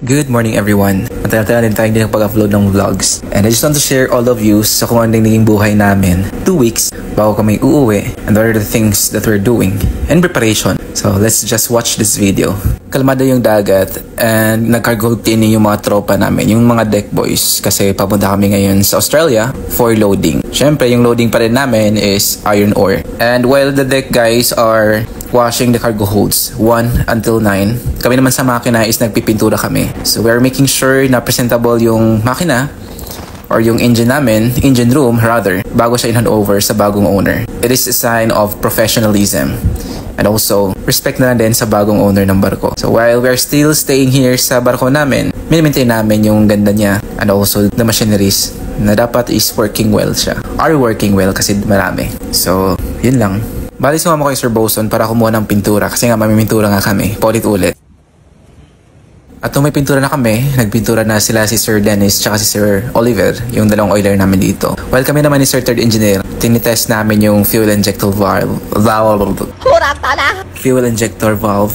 Good morning everyone. Matagal-tagal din tayo hindi pag-upload ng vlogs. And I just want to share all of you sa kung ano naging buhay namin 2 weeks bago kami uuwi and what are the things that we're doing in preparation. So let's just watch this video. Kalmado yung dagat and nag-cargo cleaning yung mga tropa namin, yung mga deck boys kasi papunta kami ngayon sa Australia for loading. Syempre yung loading pa rin namin is iron ore. And while the deck guys are washing the cargo holds 1 until 9. Kami naman sa makina is nagpipintura kami. So we are making sure na presentable yung makina or yung engine namin, engine room rather, bago siya in-hand over sa bagong owner. It is a sign of professionalism and also respect na din sa bagong owner ng barko. So while we are still staying here sa barko namin, minimaintain namin yung ganda niya and also the machineries na dapat is working well siya. Are working well kasi marami. So yun lang. Bali sumama ko kay Sir Boson para kumuha ng pintura kasi nga mamimpintura nga kami, paulit-ulit. At nung may pintura na kami, nagpintura na sila si Sir Dennis tsaka si Sir Oliver, yung dalawang oiler namin dito. While kami naman ni Sir Third Engineer, tinitest namin yung fuel injector valve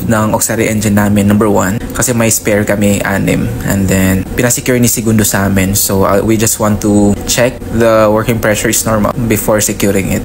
ng auxiliary engine namin, number 1. Kasi may spare kami, 6. And then, pinasecure ni Segundo sa amin. So, we just want to check the working pressure is normal before securing it.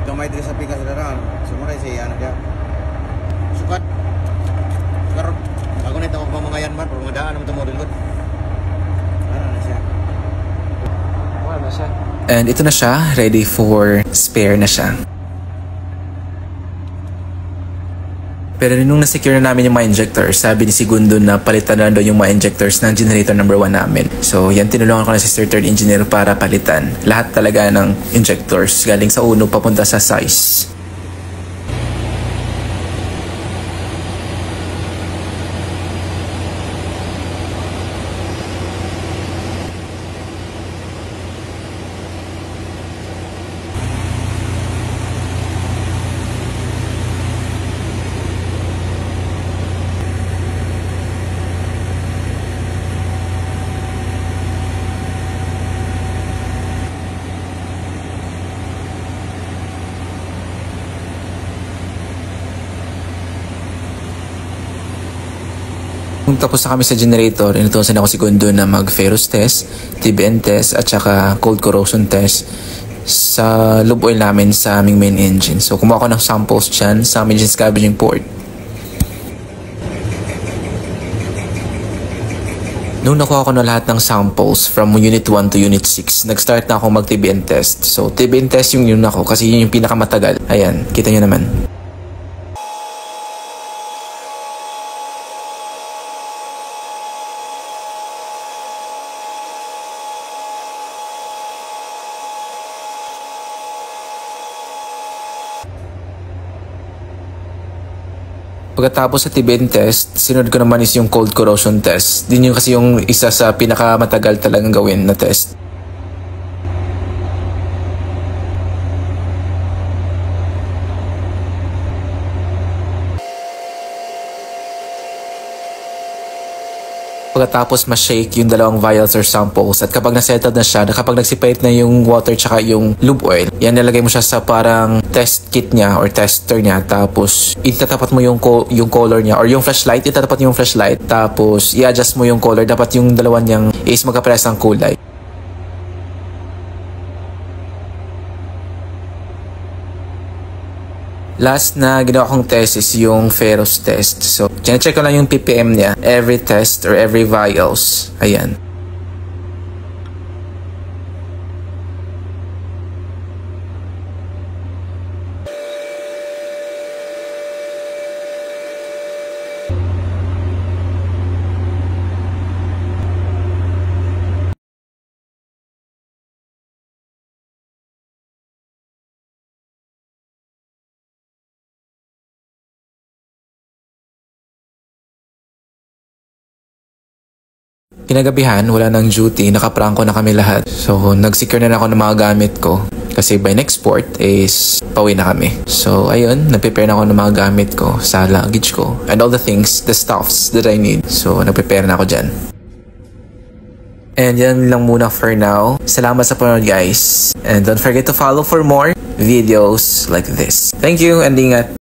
Gamay diri sa pikas daran. Sumura si anak dia. Sukat. Karon ako nito og pamangayan man pero madaan naman tamo dilot. Ano na siya? Wala na siya. And ito na siya, ready for spare na siya. Pero nung na-secure na namin yung mga injectors, sabi ni Segundo na palitan na daw yung mga injectors ng generator number 1 namin. So yan, tinulungan ko na si Sir Third Engineer para palitan. Lahat talaga ng injectors galing sa uno papunta sa size. Kung tapos na kami sa generator, inutusan ako si Segundo na mag-ferrous test, TBN test, at saka cold corrosion test sa lube oil namin sa aming main engine. So kumuha ko ng samples dyan sa engine scavenging port. Nung nakuha ko na lahat ng samples from Unit 1 to Unit 6, nag-start na ako mag-TBN test. So TBN test yung yun ako kasi yun yung pinakamatagal. Ayan, kita nyo naman. Pagkatapos sa TBN test, sinunod ko naman is yung cold corrosion test. Din yung kasi yung isa sa pinakamatagal talagang gawin na test. Pagkatapos ma-shake yung dalawang vials or samples at kapag na-settled na siya, kapag nag-separate na yung water tsaka yung lube oil, yan nilagay mo siya sa parang test kit niya or tester niya, tapos itatapat mo yung color niya or yung flashlight, itatapat yung flashlight, tapos i-adjust mo yung color, dapat yung dalawa niyang is magkapares ang kulay. Last na ginawa kong test is yung ferrous test. So, check ko lang yung ppm niya every test or every vials. Ayan. Kinagabihan, wala nang duty, nakaprangko na kami lahat. So, nag-secure na ako ng mga gamit ko. Kasi by next port is pauwi na kami. So, ayun, nag-prepare na ako ng mga gamit ko sa luggage ko. And all the things, the stuffs that I need. So, nag-prepare na ako dyan. And yan lang muna for now. Salamat sa panonood guys. And don't forget to follow for more videos like this. Thank you and ingat!